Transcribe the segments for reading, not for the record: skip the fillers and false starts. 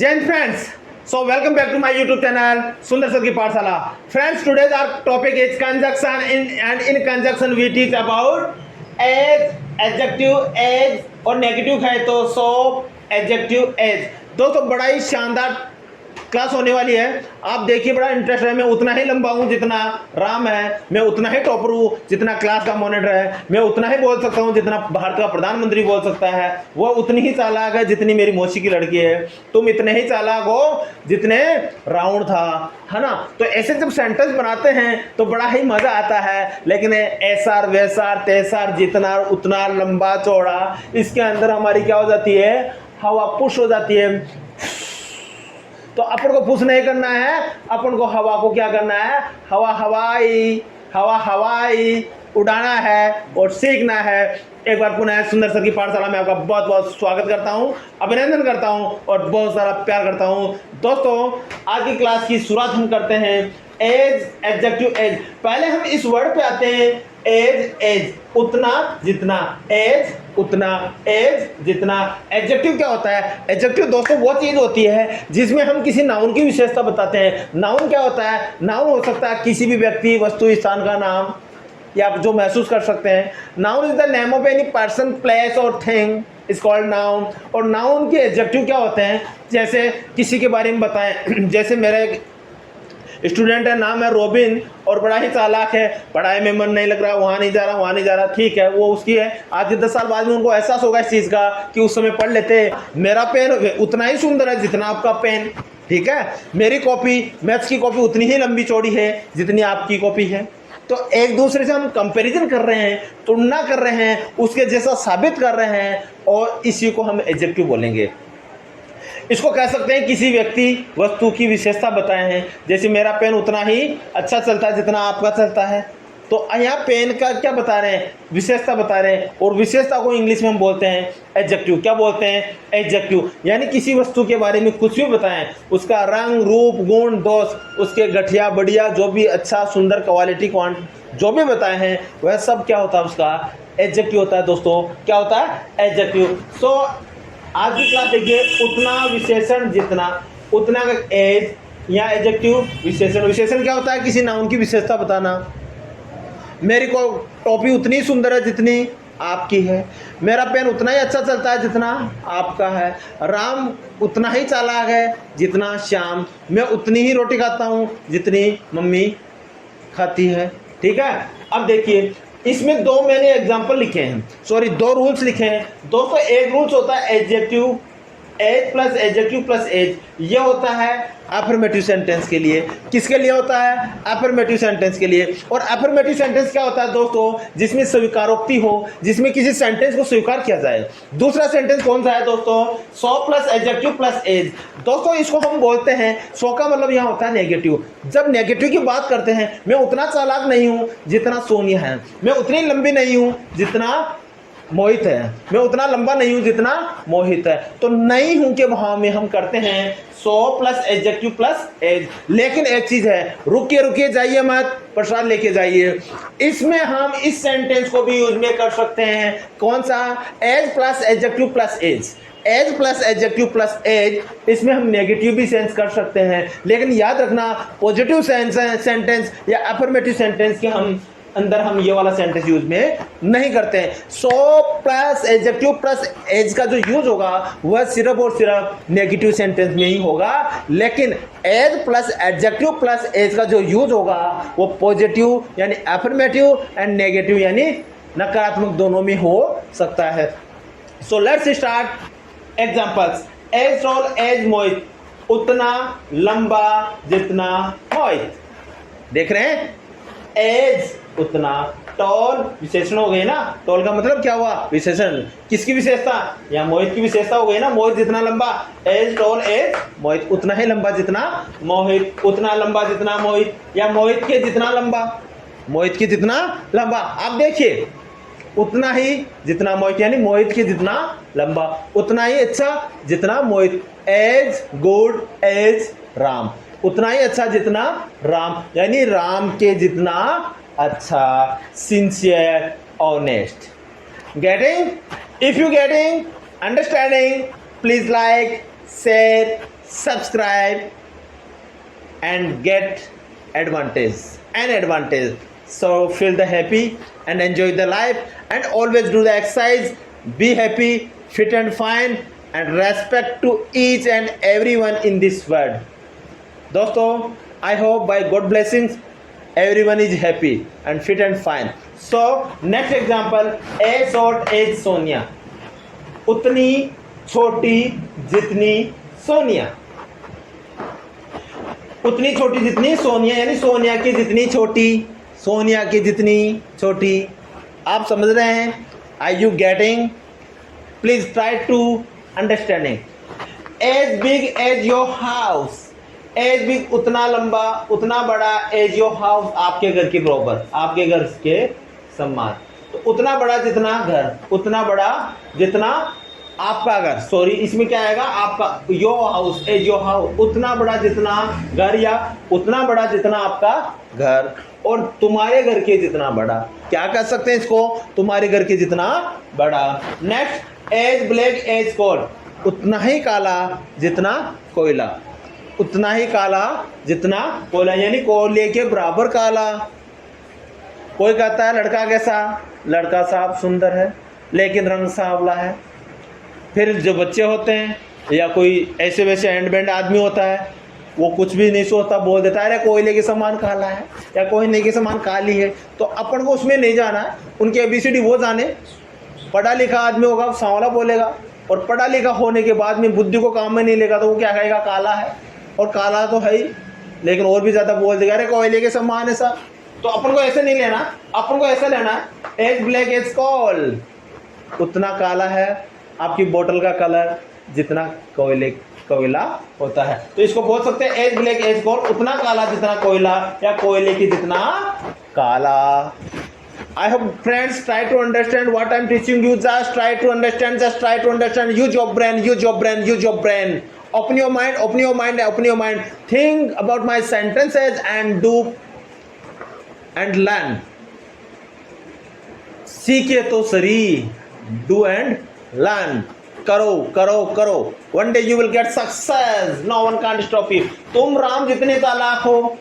Jai friends, so welcome back to my YouTube channel Sundar Sir की पाठशाला. Friends, today's our topic is conjunction and in conjunction we teach about as, adjective as और negative है तो so adjective as. दोस्तों बड़ा ही शानदार class होने वाली है. आप देखिए बड़ा इंटरेस्ट है. मैं उतना ही लंबा हूँ जितना राम है, मैं उतना ही टॉपर हूँ जितना क्लास का मॉनिटर है, मैं उतना ही बोल सकता हूँ जितना भारत का प्रधानमंत्री बोल सकता है, वह उतनी ही चालाक है जितनी मेरी मौसी की लड़की है, तुम इतने ही चालाक हो जितने रावण था, है ना. तो ऐसे जब सेंटेंस बनाते हैं तो बड़ा ही मजा आता है. लेकिन ऐसार वैसार तैसार जितना उतना लंबा चौड़ा, इसके अंदर हमारी क्या हो जाती है, हवा पुश हो जाती है. तो अपन को पुश नहीं करना है, अपन को हवा को क्या करना है, हवा हवाई उड़ाना है और सीखना है. एक बार पुनः सुंदर सर की पाठशाला में आपका बहुत बहुत स्वागत करता हूं, अभिनंदन करता हूं और बहुत सारा प्यार करता हूं. दोस्तों आज की क्लास की शुरुआत हम करते हैं एज, एडजेक्टिव एज. पहले हम इस वर्ड पे आते हैं एज उतना जितना, एज उतना, एज जितना. एडजेक्टिव क्या होता है? एडजेक्टिव दोस्तों वो चीज होती है जिसमें हम किसी नाउन की विशेषता बताते हैं. नाउन क्या होता है? नाउन हो सकता है किसी भी व्यक्ति, वस्तु, स्थान का नाम या आप जो महसूस कर सकते हैं. Noun is the name of any person, place और थिंग इज कॉल्ड नाउन. और नाउन के एडजेक्टिव क्या होते हैं? जैसे किसी के बारे में बताएं. जैसे मेरा एक स्टूडेंट है, नाम है रोबिन और बड़ा ही चालाक है, पढ़ाई में मन नहीं लग रहा, वहाँ नहीं जा रहा. ठीक है, वो उसकी है. आज के 10 साल बाद में उनको एहसास होगा इस चीज़ का कि उस समय पढ़ लेते. मेरा पेन उतना ही सुंदर है जितना आपका पेन. ठीक है, मेरी कॉपी, मैथ्स की कॉपी उतनी ही लंबी चौड़ी है जितनी आपकी कॉपी है. तो एक दूसरे से हम कंपैरिजन कर रहे हैं, तुलना कर रहे हैं, उसके जैसा साबित कर रहे हैं और इसी को हम एडजेक्टिव बोलेंगे. इसको कह सकते हैं किसी व्यक्ति, वस्तु की विशेषता बताए हैं. जैसे मेरा पेन उतना ही अच्छा चलता है जितना आपका चलता है. तो यहाँ पेन का क्या बता रहे हैं? विशेषता बता रहे हैं. और विशेषता को इंग्लिश में हम बोलते हैं एडजेक्टिव. क्या बोलते हैं? एडजेक्टिव. यानी किसी वस्तु के बारे में कुछ भी बताएं, उसका रंग, रूप, गुण, दोष, उसके गठिया बढ़िया, जो भी अच्छा सुंदर, क्वालिटी, क्वांट, जो भी बताए हैं वह सब क्या होता है? उसका एडजेक्टिव होता है. दोस्तों क्या होता है? एडजेक्टिव. सो आज की क्लास देखिए, उतना विशेषण जितना, उतना का एज या एडजेक्टिव. विशेषण, विशेषण क्या होता है? किसी नाउन की विशेषता बताना. मेरी को टोपी उतनी सुंदर है जितनी आपकी है. मेरा पेन उतना ही अच्छा चलता है जितना आपका है. राम उतना ही चालाक है जितना श्याम. मैं उतनी ही रोटी खाता हूँ जितनी मम्मी खाती है. ठीक है, अब देखिए इसमें दो मैंने एग्जांपल लिखे हैं, सॉरी दो रूल्स लिखे हैं. दोस्तों एक रूल्स होता है adjective as plus adjective plus as. ये होता है अफर्मेटिव सेंटेंस के लिए. किसके लिए होता है? अफर्मेटिव सेंटेंस के लिए. और अफर्मेटिव सेंटेंस क्या होता है दोस्तों? जिसमें स्वीकारोक्ति हो, जिसमें किसी सेंटेंस को स्वीकार किया जाए. दूसरा सेंटेंस कौन सा है दोस्तों? So plus adjective plus as. दोस्तों इसको हम बोलते हैं, सो का मतलब यहाँ होता है नेगेटिव. जब नेगेटिव की बात करते हैं, मैं उतना चालाक नहीं हूँ जितना सोनिया है, मैं उतनी लंबी नहीं हूँ जितना मोहित है, मैं उतना लंबा नहीं हूं जितना मोहित है. तो नहीं हूं के वहां में हम करते हैं so plus adjective plus as. लेकिन एक चीज है, रुकिए जाइए मत, प्रसाद लेके जाइए. इसमें हम इस सेंटेंस को भी यूज में कर सकते हैं. कौन सा? As plus adjective plus as. As plus adjective plus as. इसमें हम नेगेटिव भी सेंस कर सकते हैं. लेकिन याद रखना, पॉजिटिव सेंटेंस या अफर्मेटिव सेंटेंस के हम अंदर हम ये वाला सेंटेंस यूज में नहीं करते हैं. So plus adjective plus as का जो यूज होगा वह सिर्फ और सिर्फ नेगेटिव सेंटेंस में ही होगा. लेकिन as plus adjective plus as का जो यूज होगा वो पॉजिटिव यानी अफर्मेटिव एंड नेगेटिव यानी नकारात्मक दोनों में हो सकता है. So let's start examples. As tall as Mohit. उतना लंबा जितना मोहित. देख रहे हैं, एज उतना, टॉल विशेषण हो गए ना. टॉल का मतलब क्या हुआ? विशेषण. किसकी विशेषता? या मोहित की विशेषता हो गई ना. मोहित जितना लंबा, एज टॉल एज मोहित. उतना ही लंबा जितना मोहित, उतना लंबा जितना मोहित, या मोहित के जितना लंबा, मोहित के जितना लंबा. आप देखिए, उतना ही जितना मोहित यानी मोहित के जितना लंबा, उतना ही अच्छा जितना Mohit. As good as Ram. उतना ही अच्छा जितना राम यानी राम के जितना अच्छा. Sincere, honest. Getting? If you getting, understanding, please like, share, subscribe and get an advantage. So feel the happy and enjoy the life and always do the exercise. Be happy, fit and fine and respect to each and everyone in this world. दोस्तों, I hope by God blessings everyone is happy and fit and fine. So next example, as short as Sonia. उतनी छोटी जितनी सोनिया. उतनी छोटी जितनी सोनिया यानी सोनिया की जितनी छोटी, सोनिया की जितनी छोटी. आप समझ रहे हैं? Are you getting? Please try to understanding. As big as your house. As भी उतना लंबा उतना बड़ा एज योर हाउस, आपके घर के बराबर, आपके घर के समान. तो उतना बड़ा जितना घर, उतना बड़ा जितना आपका घर, सॉरी इसमें क्या आएगा आपका your house, as your house, उतना बड़ा जितना घर या उतना बड़ा जितना आपका घर और तुम्हारे घर के जितना बड़ा. क्या कह सकते हैं इसको? तुम्हारे घर के जितना बड़ा. Next, as black as coal. उतना ही काला जितना कोयला, उतना ही काला जितना कोयला यानी कोयले के बराबर काला. कोई कहता है लड़का कैसा? लड़का साफ सुंदर है लेकिन रंग सांवला है. फिर जो बच्चे होते हैं या कोई ऐसे वैसे एंड बैंड आदमी होता है, वो कुछ भी नहीं सोचता, बोल देता है अरे कोयले के समान काला है या कोयले के समान काली है. तो अपन को उसमें नहीं जाना है, उनके ABCD वो जाने. पढ़ा लिखा आदमी होगा सांवला बोलेगा और पढ़ा लिखा होने के बाद में बुद्धि को काम में नहीं लेगा तो वो क्या कहेगा? काला है. और काला तो है ही लेकिन और भी ज़्यादा बोल देगा अरे कोयले के समान है सर. तो अपन को ऐसे नहीं लेना, अपन को ऐसा लेना है एज ब्लैक एज कोल. उतना काला है आपकी बोतल का कलर जितना कोयला होता है. तो इसको बोल सकते हैं एज ब्लैक एज कोल, उतना काला जितना कोयला या कोयले की जितना काला. I hope friends try to understand what I'm teaching you. Just try to understand. Use your brain. Open your mind. Think about my sentences and do and learn. सीखे तो सही, do and learn. करो. One day you will get success. No one can't stop you. तुम राम जितने चालाक हो,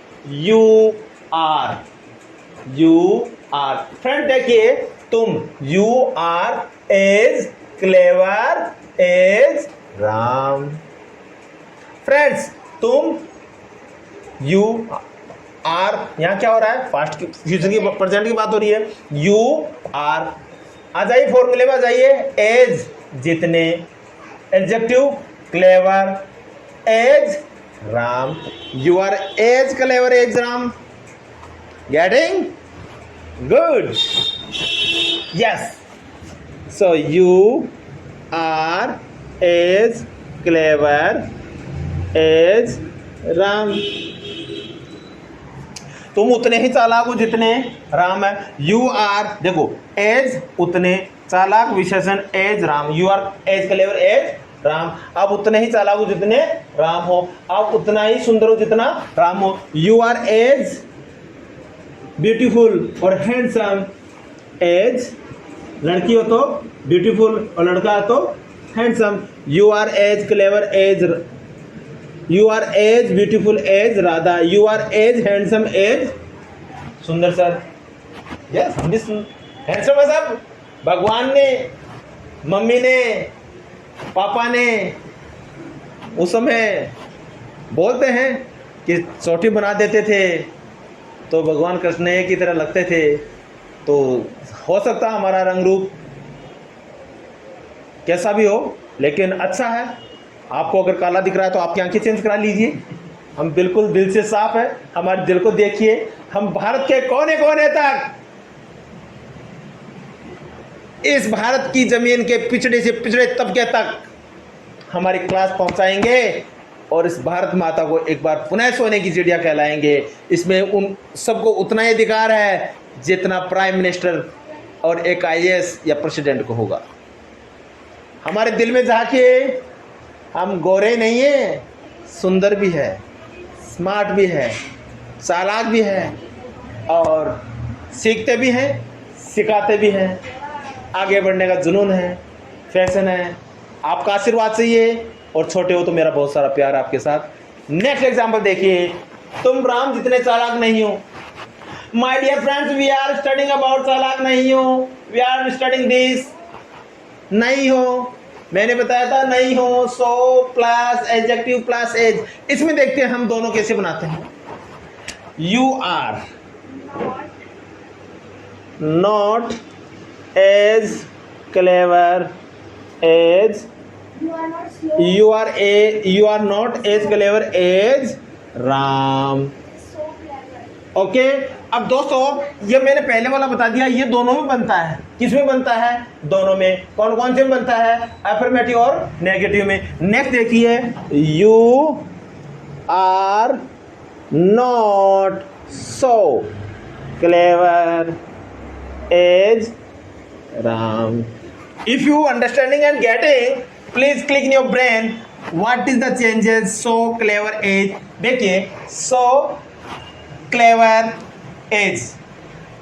you are. Friend देखिए, तुम you are as clever as Ram. Friends, तुम यू आर, यहाँ क्या हो रहा है? पास्ट की फ्यूचर की प्रेजेंट की बात हो रही है. You are. आ जाइए फॉर्मूले में आ जाइए. एज जितने, adjective clever as Ram. You are as clever as Ram. Getting good? Yes. So you are as clever as Ram. तुम उतने ही चालाक हो जितने राम है. यू आर, देखो एज उतने, चालाक विशेषण as Ram. You are as clever as Ram. आप उतने ही चालाक हो जितने राम हो, आप उतना ही सुंदर हो जितना राम हो. यू आर एज ब्यूटीफुल और हैंडसम एज, लड़की हो तो ब्यूटीफुल और लड़का हो तो handsome. You are as clever as, you are as beautiful as Radha. You are as handsome as Sundar sir. Yes, handsome है सब. भगवान ने, मम्मी ने, पापा ने उस समय बोलते हैं कि चोटी बना देते थे तो भगवान कृष्ण की तरह लगते थे. तो हो सकता हमारा रंग रूप कैसा भी हो लेकिन अच्छा है. आपको अगर काला दिख रहा है तो आपकी आंखें चेंज करा लीजिए. हम बिल्कुल दिल से साफ है. हमारे दिल को देखिए. हम भारत के कोने कोने तक, इस भारत की जमीन के पिछड़े से पिछड़े तबके तक हमारी क्लास पहुंचाएंगे और इस भारत माता को एक बार पुनः सोने की चिड़िया कहलाएंगे. इसमें उन सबको उतना ही अधिकार है जितना प्राइम मिनिस्टर और एक IAS या प्रेसिडेंट को होगा. हमारे दिल में झांकिए. हम गोरे नहीं हैं, सुंदर भी है, स्मार्ट भी है, चालाक भी है और सीखते भी हैं, सिखाते भी हैं. आगे बढ़ने का जुनून है, फैशन है. आपका आशीर्वाद चाहिए और छोटे हो तो मेरा बहुत सारा प्यार आपके साथ। नेक्स्ट एग्जाम्पल देखिए, तुम राम जितने चालाक नहीं हो। My dear friends, we are studying about चालाक नहीं हो, वी आर स्टडिंग दिस। नहीं हो, मैंने बताया था नहीं हो। So plus adjective plus as. इसमें देखते हैं हम दोनों कैसे बनाते हैं। You are not as clever as, you are not as clever as Ram. Okay, अब दोस्तों ये मैंने पहले वाला बता दिया, ये दोनों में बनता है। किस में बनता है? दोनों में। कौन कौन से में बनता है? अफर्मेटिव और नेगेटिव में। नेक्स्ट देखिए, you are not so clever as Ram. If you understanding and getting, please click in your brain what is the changes so clever as. देखिए, so clever as.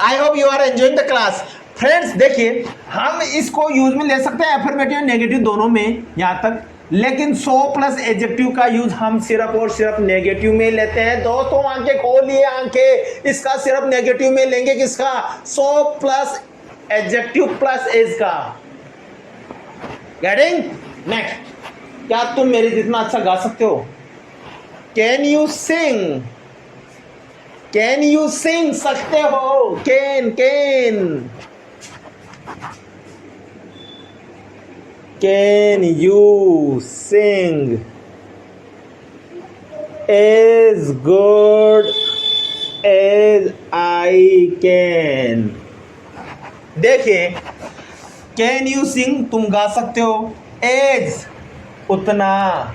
I hope you are enjoying the class. Friends देखिए, हम इसको use में ले सकते हैं affirmative negative दोनों में यहां तक, लेकिन सो प्लस एडजेक्टिव का यूज हम सिर्फ और सिर्फ नेगेटिव में लेते हैं। दोस्तों आंखें खोलिए, आंखें, इसका सिर्फ नेगेटिव में लेंगे। किसका? So plus adjective plus as का। गेटिंग? नेक्स्ट, क्या तुम मेरे जितना अच्छा गा सकते हो? Can you sing? Can you sing? सकते हो। Can can you sing as good as I can. देखिए, कैन यू सिंग तुम गा सकते हो, एज उतना,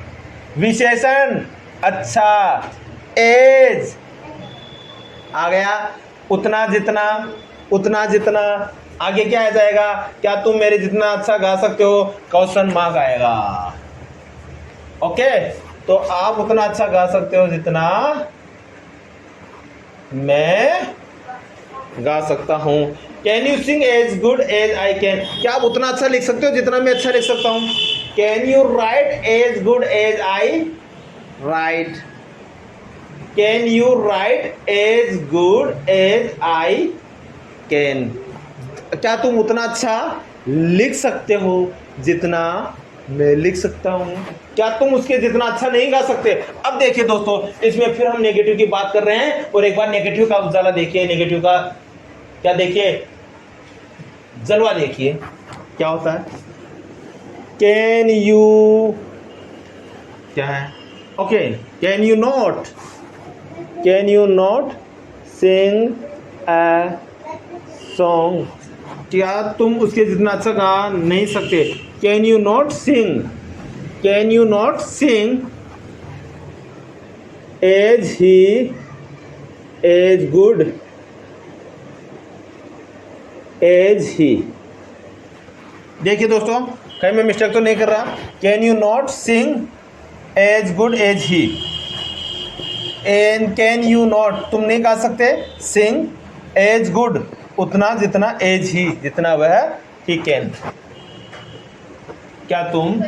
विशेषण अच्छा, एज आ गया, उतना जितना, उतना जितना। आगे क्या आ जाएगा? क्या तुम मेरे जितना अच्छा गा सकते हो? क्वेश्चन मार्क आएगा। ओके, तो आप उतना अच्छा गा सकते हो जितना मैं गा सकता हूं। Can you sing as good as I can? क्या आप उतना अच्छा लिख सकते हो जितना मैं अच्छा लिख सकता हूं? Can you write as good as I write? Can you write as good as I can? क्या तुम उतना अच्छा लिख सकते हो जितना मैं लिख सकता हूं? क्या तुम उसके जितना अच्छा नहीं गा सकते? अब देखिए दोस्तों, इसमें फिर हम नेगेटिव की बात कर रहे हैं, और एक बार नेगेटिव का उजाला देखिए। नेगेटिव का क्या देखिए? जलवा देखिए क्या होता है। कैन यू क्या है? Okay, can you not, can you not sing a song? क्या तुम उसके जितना अच्छा गा नहीं सकते? Can you not sing, can you not sing as he as good as he. देखिए दोस्तों, कहीं मैं मिस्टेक तो नहीं कर रहा। Can you not sing as good as he, and can you not तुम नहीं गा सकते सिंग एज गुड उतना जितना, एज ही जितना वह ही कैन। क्या तुम?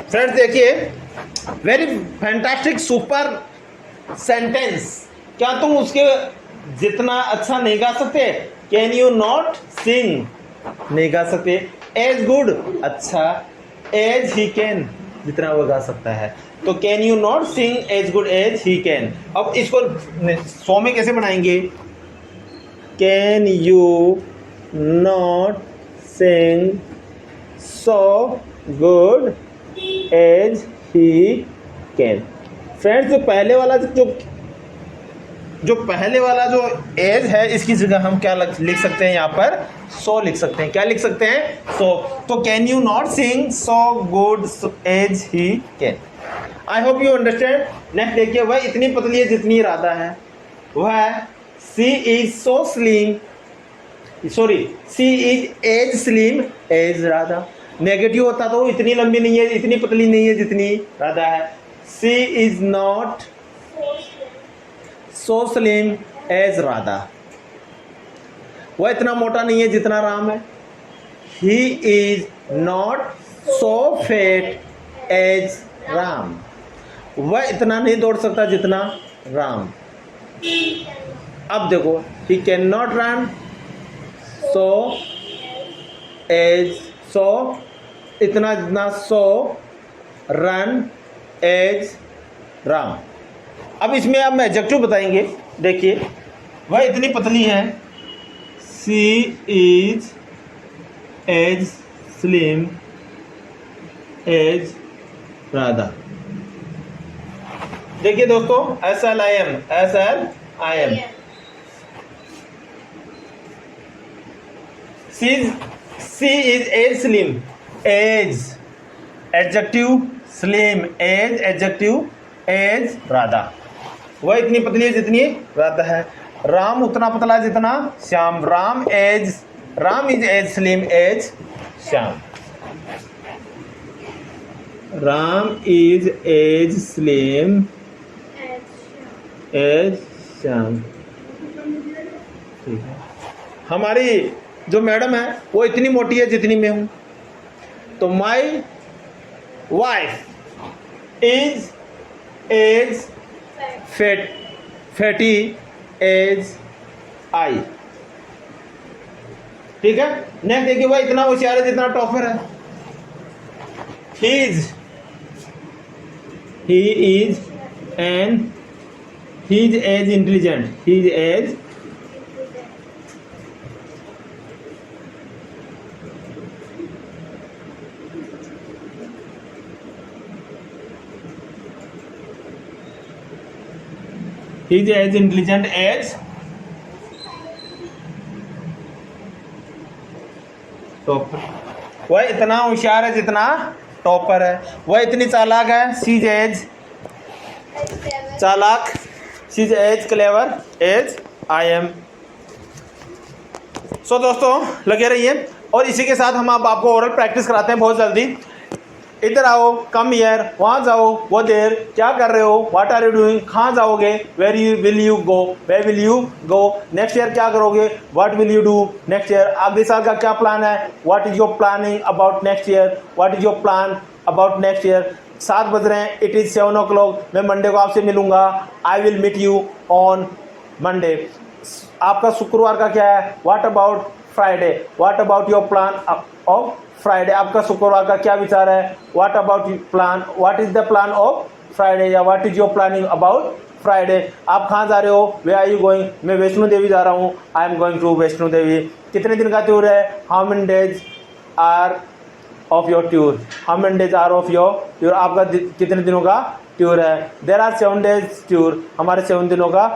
फ्रेंड्स देखिए, वेरी फैंटास्टिक सुपर सेंटेंस। क्या तुम उसके जितना अच्छा नहीं गा सकते? कैन यू नॉट सिंग नहीं गा सकते, एज गुड अच्छा, एज ही कैन जितना वो गा सकता है। तो can you not sing as good as he can. अब इसको 100 में कैसे बनाएंगे? Can you not sing so good as he can. Friends, जो पहले वाला जो एज है, इसकी जगह हम क्या लिख सकते हैं? यहाँ पर सो लिख सकते हैं। क्या लिख सकते हैं? सो। तो can you not sing so good as he can. I hope you understand. Next देखिए, वह इतनी पतली है जितनी राधा है। वह she is so slim, sorry she is as slim as Radha. Negative होता तो इतनी लंबी नहीं है, इतनी पतली नहीं है जितनी राधा है। She is not so slim as Radha. वह इतना मोटा नहीं है जितना राम है। He is not so fat as Ram. वह इतना नहीं दौड़ सकता जितना राम। अब देखो, he cannot run so as, so इतना जितना so run as राम। अब इसमें अब हम एडजेक्टिव बताएंगे। देखिए, वह इतनी पतली है, she is as slim as Radha. देखिए दोस्तों, SLIM, SLIM, she is as slim, as adjective, slim as adjective, as Radha. वह इतनी पतली है जितनी राधा है। राम उतना पतला है जितना Shyam. Ram is as slim as Shyam. Ram is as slim as Shyam. ठीक है। हमारी जो मैडम है वो इतनी मोटी है जितनी मैं हूं। तो my wife is as fatty as I. ठीक है। नेक्स्ट देखिए, वह इतना होशियार है जितना टॉपर है। He is as intelligent, he is as intelligent as topper. वह इतना होशियार है जितना टॉपर है। वह इतनी चालाक है, सी इज एज चालाक, she is as clever as I am. So दोस्तों, लगे रहिए और इसी के साथ हम आपको ओरल प्रैक्टिस कराते हैं बहुत जल्दी। इधर आओ, कम हियर, वहाँ जाओ, वो देर, क्या कर रहे हो, व्हाट आर यू डूइंग, कहाँ जाओगे, where you will you go, where will you go, next year क्या करोगे, what will you do next year, अगले साल का क्या प्लान है, what is your planning about next year, what is your plan about next year. 7 बज रहे हैं, इट इज़ 7 o'clock, मैं मंडे को आपसे मिलूंगा, I will meet you on Monday. आपका शुक्रवार का क्या है, what about Friday, what about your plan of Friday. आपका शुक्रवार का क्या विचार है, what about plan, what is the plan of Friday, या what is your planning about Friday. आप कहाँ जा रहे हो, वे आर यू गोइंग, मैं वैष्णो देवी जा रहा हूँ, I am going to Vaishno Devi. कितने दिन का टूर है, how many days are of your tour, how many days are of your tour. आपका कितने दिनों का टूर है, देर आर 7 days टूर, हमारे 7 दिनों का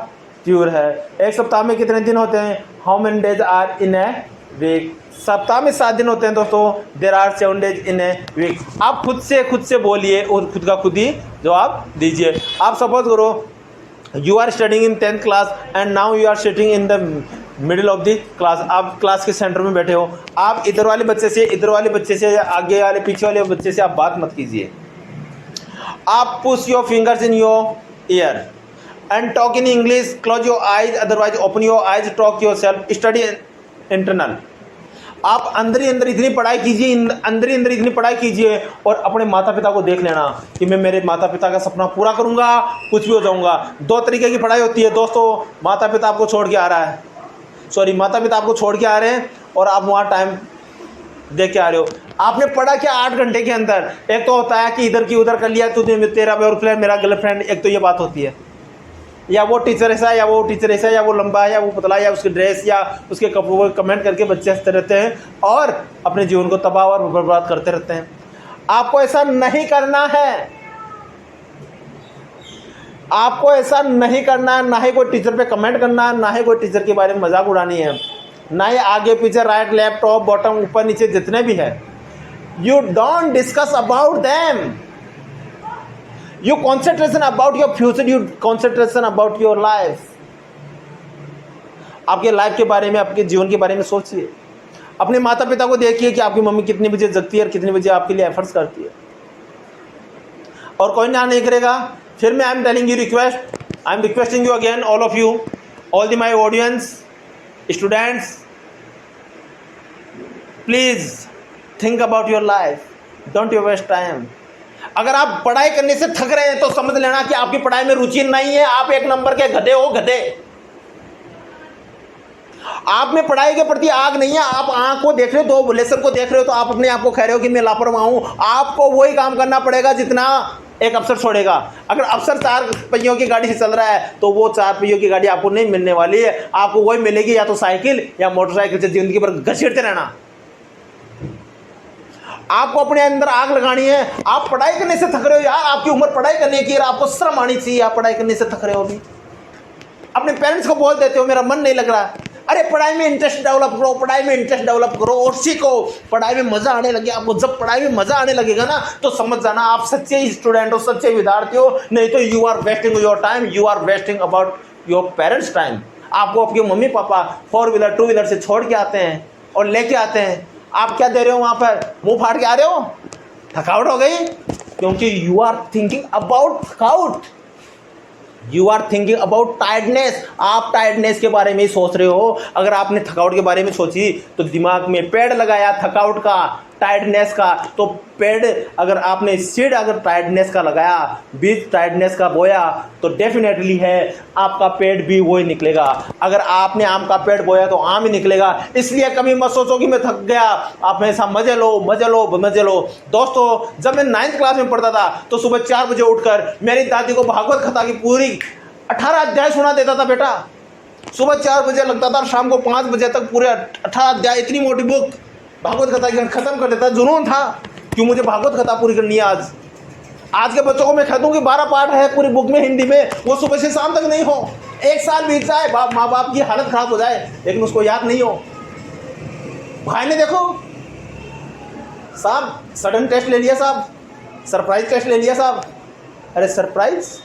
टूर है। एक सप्ताह में कितने दिन होते हैं, how many days are in a week. सप्ताह में 7 दिन होते हैं दोस्तों, there are 7 days in a week. आप खुद से बोलिए और खुद का खुद ही जवाब दीजिए। आप सपोज करो you are studying in 10th class and now you are sitting in the middle of the class. आप क्लास के सेंटर में बैठे हो, आप इधर वाले बच्चे से, इधर वाले बच्चे से, आगे वाले पीछे वाले बच्चे से आप बात मत कीजिए। आप push your fingers in your year and talk in English, close your eyes, otherwise open your eyes, talk your self, study internal. आप अंदर ही अंदर इतनी पढ़ाई कीजिए, अंदर ही अंदर इतनी पढ़ाई कीजिए और अपने माता पिता को देख लेना कि मैं मेरे माता पिता का सपना पूरा करूंगा, कुछ भी हो जाऊंगा। 2 तरीके की पढ़ाई होती है दोस्तों, माता पिता आपको छोड़ के आ रहा है, सॉरी माता पिता आपको छोड़ के आ रहे हैं और आप वहाँ टाइम दे के आ रहे हो। आपने पढ़ा क्या 8 घंटे के अंदर, एक तो होता है कि इधर की उधर कर लिया, तुझे तेरा बॉयफ्रेंड मेरा गर्लफ्रेंड, एक तो ये बात होती है, या वो टीचर ऐसा है, या वो टीचर ऐसा है, या वो लंबा है, या वो पतला है, या उसकी ड्रेस या उसके कपड़ों को कमेंट करके बच्चे हंसते रहते हैं और अपने जीवन को तबाह और बर्बाद करते रहते हैं। आपको ऐसा नहीं करना है, आपको ऐसा नहीं करना है। ना ही कोई टीचर पे कमेंट करना है, ना ही कोई टीचर के बारे में मजाक उड़ानी है, ना ही आगे पीछे राइट लेफ्ट टॉप बॉटम ऊपर नीचे जितने भी है। You don't discuss about them, you concentration about your future, you concentration about your life। आपके लाइफ के बारे में, आपके जीवन के बारे में सोचिए। अपने माता पिता को देखिए कि आपकी मम्मी कितने बजे जगती है और कितने बजे आपके लिए एफर्ट्स करती है, और कोई ना नहीं करेगा। फिर मैं I am telling you request, I am requesting you again, all of you, all the my audience, students, please think about your life, don't you waste time. अगर आप पढ़ाई करने से थक रहे हैं तो समझ लेना कि आपकी पढ़ाई में रुचि नहीं है, आप एक नंबर के गधे हो, गधे। आप में पढ़ाई के प्रति आग नहीं है, आप आंख को देख रहे हो तो लेसन को देख रहे हो तो आप अपने आप को कह रहे हो कि मैं लापरवाह हूं। आपको वही काम करना पड़ेगा जितना एक अफसर छोड़ेगा। अगर अफसर 4 पहियों की गाड़ी से चल रहा है तो वो 4 पहियों की गाड़ी आपको नहीं मिलने वाली है, आपको वही मिलेगी या तो साइकिल या मोटरसाइकिल से जिंदगी भर घसीटते रहना। आपको अपने अंदर आग लगानी है। आप पढ़ाई करने से थक रहे हो यार, आपकी उम्र पढ़ाई करने की है, आपको शर्म आनी चाहिए। आप पढ़ाई करने से थक रहे हो, अभी अपने पेरेंट्स को बोल देते हो मेरा मन नहीं लग रहा। अरे पढ़ाई में इंटरेस्ट डेवलप करो, पढ़ाई में इंटरेस्ट डेवलप करो और सीखो। पढ़ाई में मजा आने लगे आपको। जब पढ़ाई में मजा आने लगेगा ना तो समझ जाना आप सच्चे स्टूडेंट हो, सच्चे विद्यार्थी हो। नहीं तो you are wasting your time, you are wasting about your parents time. आपको आपके मम्मी पापा 4 व्हीलर 2 व्हीलर से छोड़ के आते हैं और लेके आते हैं, आप क्या दे रहे हो वहां पर? मुंह फाड़ के आ रहे हो, थकावट हो गई, क्योंकि यू आर थिंकिंग अबाउट थकावट, you are thinking about tiredness. आप टायर्डनेस के बारे में ही सोच रहे हो। अगर आपने थकावट के बारे में सोची तो दिमाग में पेड़ लगाया थकावट का, टायर्डनेस का, तो पेड़ अगर आपने सीड अगर टायर्डनेस का लगाया, बीज टायर्डनेस का बोया, तो डेफिनेटली है आपका पेड़ भी वही निकलेगा। अगर आपने आम का पेड़ बोया तो आम ही निकलेगा। इसलिए कभी मत सोचो कि मैं थक गया, आप हमेशा मजे लो मजे लो मजे लो। दोस्तों, जब मैं 9th क्लास में पढ़ता था तो सुबह 4 बजे उठकर मेरी दादी को भागवत कथा की पूरी 18 अध्याय सुना देता था बेटा। सुबह 4 बजे लगता था, शाम को 5 बजे तक पूरे 18 अध्याय, इतनी मोटी बुक भागवत कथा की खत्म कर देता। जुनून था क्यों मुझे भागवत कथा पूरी करनी है। आज के बच्चों को मैं कह दूं कि 12 पाठ है पूरी बुक में हिंदी में, वो सुबह से शाम तक नहीं हो। 1 साल बीत जाए, माँ बाप की हालत खराब हो जाए, लेकिन उसको याद नहीं हो। भाई ने देखो साहब सडन टेस्ट ले लिया साहब, सरप्राइज टेस्ट ले लिया साहब। अरे सरप्राइज,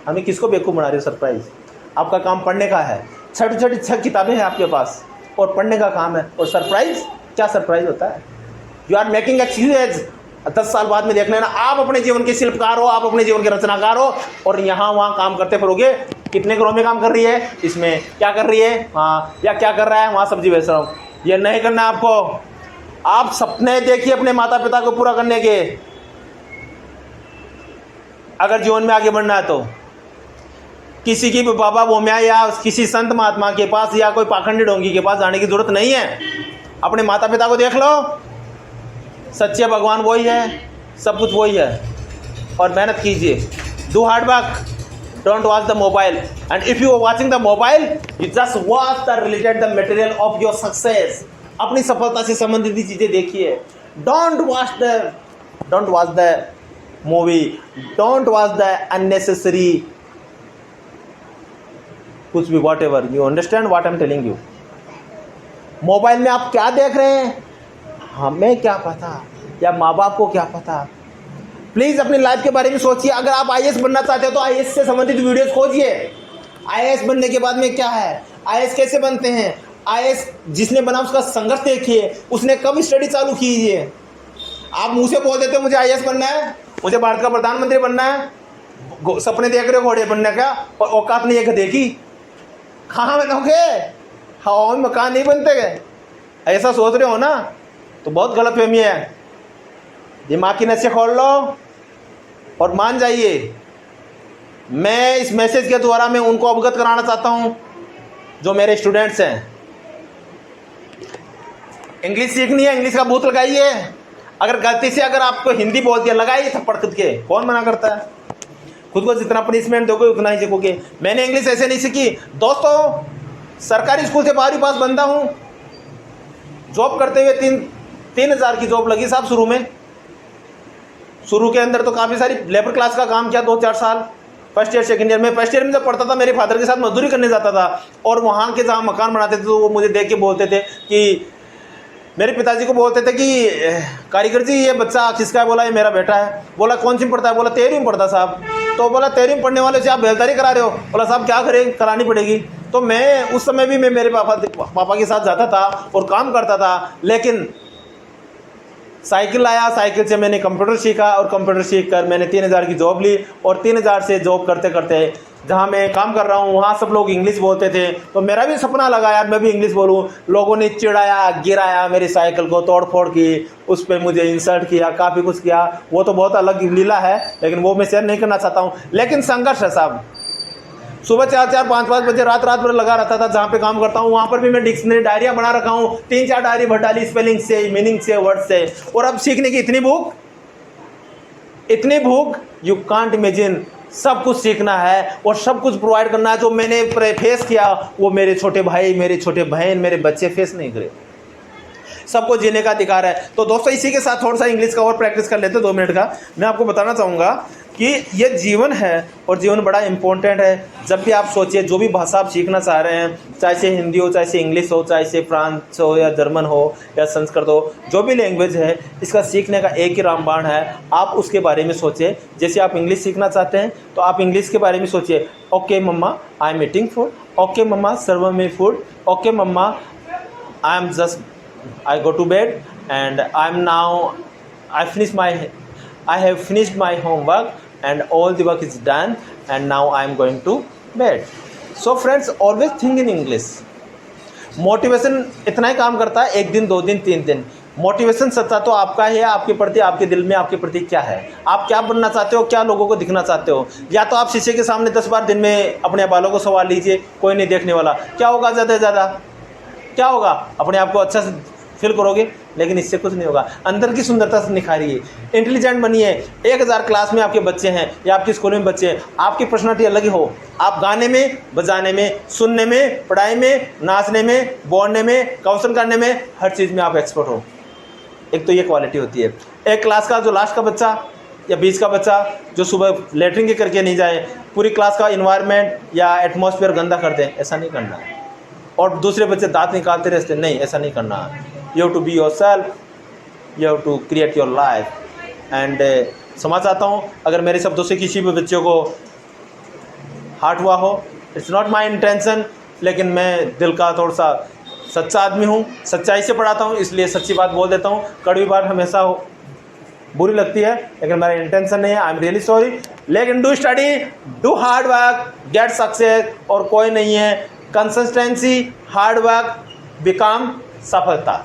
हमें किसको बेवकूफ़ बना रहे हो? सरप्राइज आपका काम पढ़ने का है, छोटी छोटी 6 किताबें हैं आपके पास और पढ़ने का काम है। और सरप्राइज, क्या सरप्राइज होता है? You are making excuses. 10 साल बाद में देख लेना आप अपने जीवन के शिल्पकार हो, आप अपने जीवन के रचनाकार हो और यहाँ वहाँ काम करते फिरोगे। कितने घरों में काम कर रही है, इसमें क्या कर रही है, हाँ, या क्या कर रहा है वहाँ सब्जी बेच रहा हूँ। ये नहीं करना आपको। आप सपने देखिए अपने माता पिता को पूरा करने के, अगर जीवन में आगे बढ़ना है तो। किसी की बाबा भूमिया या किसी संत महात्मा के पास या कोई पाखंडी डोंगी के पास जाने की जरूरत नहीं है। अपने माता पिता को देख लो, सच्चे भगवान वही है, सब कुछ वही है। और मेहनत कीजिए, do hard work, don't watch the mobile, and if you are watching the mobile you just watch the related the material of your success. अपनी सफलता से संबंधित चीजें देखिए। Don't watch the movie, don't watch the unnecessary कुछ भी, whatever. You understand what I am telling you. Mobile में आप क्या देख रहे हैं हमें क्या पता, या माँ बाप को क्या पता। प्लीज़ अपनी लाइफ के बारे में सोचिए। अगर आप आईएएस बनना चाहते हो तो आईएएस से संबंधित वीडियोस खोजिए। आईएएस बनने के बाद में क्या है, आईएएस कैसे बनते हैं, आईएएस जिसने बना उसका संघर्ष देखिए, उसने कब स्टडी चालू कीजिए। आप मुँह से बोल देते हो मुझे आईएएस बनना है, मुझे भारत का प्रधानमंत्री बनना है, सपने देख रहे हो घोड़े बनने का, और औकात नहीं है देखी कहाँ बनोगे, हवा में मकान नहीं बनते गए, ऐसा सोच रहे हो ना, तो बहुत गलत फहमी है। दिमाग की नसें खोल लो और मान जाइए। मैं इस मैसेज के द्वारा मैं उनको अवगत कराना चाहता हूँ जो मेरे स्टूडेंट्स हैं। इंग्लिश सीखनी है, इंग्लिश का भूत लगाइए। अगर गलती से अगर आपको हिंदी बोल दिया, लगाइए थप्पड़ खुद के, कौन मना करता है। खुद को जितना पनिशमेंट दोगे उतना ही सीखोगे। मैंने इंग्लिश ऐसे नहीं सीखी दोस्तों, सरकारी स्कूल से 12वीं पास बंदा हूँ, जॉब करते हुए 3,000 की जॉब लगी साहब। शुरू के अंदर तो काफ़ी सारी लेबर क्लास का काम किया 2-4 साल, फर्स्ट ईयर सेकंड ईयर में। फर्स्ट ईयर में जब पढ़ता था मेरे फादर के साथ मजदूरी करने जाता था, और वहाँ के जहाँ मकान बनाते थे तो वो मुझे देख के बोलते थे कि, मेरे पिताजी को बोलते थे कि कारीगर जी ये बच्चा किसका है? बोला ये मेरा बेटा है। बोला कौन सी में पढ़ता है? बोला 13वीं में पढ़ता साहब। तो बोला 13वीं में पढ़ने वाले से आप बेलदारी करा रहे हो? बोला साहब क्या करें, करानी पड़ेगी। तो मैं उस समय भी मैं मेरे पापा के साथ जाता था और काम करता था, लेकिन साइकिल लाया, साइकिल से मैंने कंप्यूटर सीखा और कंप्यूटर सीख कर मैंने 3,000 की जॉब ली, और 3,000 से जॉब करते करते जहाँ मैं काम कर रहा हूँ वहाँ सब लोग इंग्लिश बोलते थे, तो मेरा भी सपना लगा यार मैं भी इंग्लिश बोलूँ। लोगों ने चिढ़ाया, गिराया, मेरी साइकिल को तोड़ फोड़ की, उस पर मुझे इंसल्ट किया, काफ़ी कुछ किया। वो तो बहुत अलग लीला है, लेकिन वो मैं शेयर नहीं करना चाहता हूँ। लेकिन संघर्ष है साहब। सुबह 4-4, 5-5 बजे रात भर लगा रहता था। जहाँ पे काम करता हूँ वहाँ पर भी मैं डिक्शनरी डायरियाँ बना रखा हूँ, 3-4 डायरी भर डाली स्पेलिंग से, मीनिंग से, वर्ड से। और अब सीखने की इतनी भूख यू कांट इमेजिन। सब कुछ सीखना है और सब कुछ प्रोवाइड करना है। जो मैंने फेस किया वो मेरे छोटे भाई, मेरे छोटे बहन, मेरे बच्चे फेस नहीं करे। सबको जीने का अधिकार है। तो दोस्तों इसी के साथ थोड़ा सा इंग्लिश का और प्रैक्टिस कर लेते हैं 2 मिनट का। मैं आपको बताना चाहूँगा कि ये जीवन है और जीवन बड़ा इंपॉर्टेंट है। जब भी आप सोचिए, जो भी भाषा आप सीखना चाह रहे हैं, चाहे से हिंदी हो, चाहे से इंग्लिश हो, चाहे से फ्रांस हो या जर्मन हो या संस्कृत हो, जो भी लैंग्वेज है, इसका सीखने का एक ही रामबाण है। आप उसके बारे में सोचिए। जैसे आप इंग्लिश सीखना चाहते हैं तो आप इंग्लिश के बारे में सोचिए। Okay mama I am eating food, okay mama serve me food, okay mama I am just I go to bed and I have finished my homework and all the work is done and now I am going to bed. So friends, always think in English. Motivation इतना ही काम करता है, 1 दिन 2 दिन 3 दिन। Motivation सच्चा तो आपका ही है, आपके प्रति, आपके दिल में आपके प्रति क्या है, आप क्या बनना चाहते हो, क्या लोगों को दिखना चाहते हो। या तो आप शीशे के सामने 10 बार दिन में अपने बालों को सवाल लीजिए, कोई नहीं देखने वाला। क्या होगा ज़्यादा से ज़्यादा, क्या होगा, अपने आप को अच्छा से फील करोगे, लेकिन इससे कुछ नहीं होगा। अंदर की सुंदरता से निखारिए, इंटेलिजेंट बनिए। 1000 क्लास में आपके बच्चे हैं या आपके स्कूल में बच्चे हैं, आपकी पर्सनालिटी अलग ही हो। आप गाने में, बजाने में, सुनने में, पढ़ाई में, नाचने में, बोलने में, क्वेश्चन करने में, हर चीज़ में आप एक्सपर्ट हो। एक तो ये क्वालिटी होती है। एक क्लास का जो लास्ट का बच्चा या बीच का बच्चा जो सुबह लेटरिन के करके नहीं जाए, पूरी क्लास का इन्वायरमेंट या एटमॉस्फेयर गंदा कर दे, ऐसा नहीं करना। और दूसरे बच्चे दांत निकालते रहते, नहीं, ऐसा नहीं करना। You have to be yourself, you have to create your life. And समझ आता हूँ अगर मेरे शब्दों से किसी भी बच्चों को हार्ट हुआ हो, इट्स नॉट माई इंटेंशन, लेकिन मैं दिल का थोड़ा सा सच्चा आदमी हूँ, सच्चाई से पढ़ाता हूँ, इसलिए सच्ची बात बोल देता हूँ। कड़वी बात हमेशा बुरी लगती है, लेकिन मेरा इंटेंशन नहीं है। I am really sorry. लेकिन do study, do hard work, get success. और कोई नहीं है, कंसिस्टेंसी, हार्ड वर्क बिकम सफलता।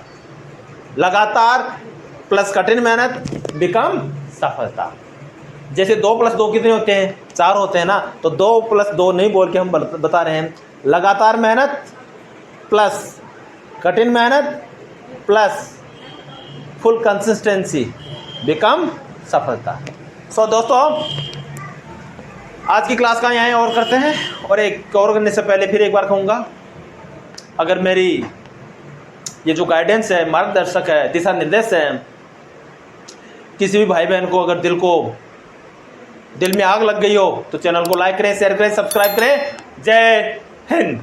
लगातार प्लस कठिन मेहनत बिकम सफलता। जैसे 2 + 2 कितने होते हैं, 4 होते हैं ना। तो 2 + 2 नहीं बोल के हम बता रहे हैं, लगातार मेहनत प्लस कठिन मेहनत प्लस फुल कंसिस्टेंसी बिकम सफलता। सो दोस्तों आज की क्लास का यहाँ और करते हैं। और एक और करने से पहले फिर एक बार कहूँगा, अगर मेरी ये जो गाइडेंस है, मार्गदर्शक है, दिशा निर्देश है, किसी भी भाई बहन को अगर दिल में आग लग गई हो तो चैनल को लाइक करें, शेयर करें, सब्सक्राइब करें। जय हिंद।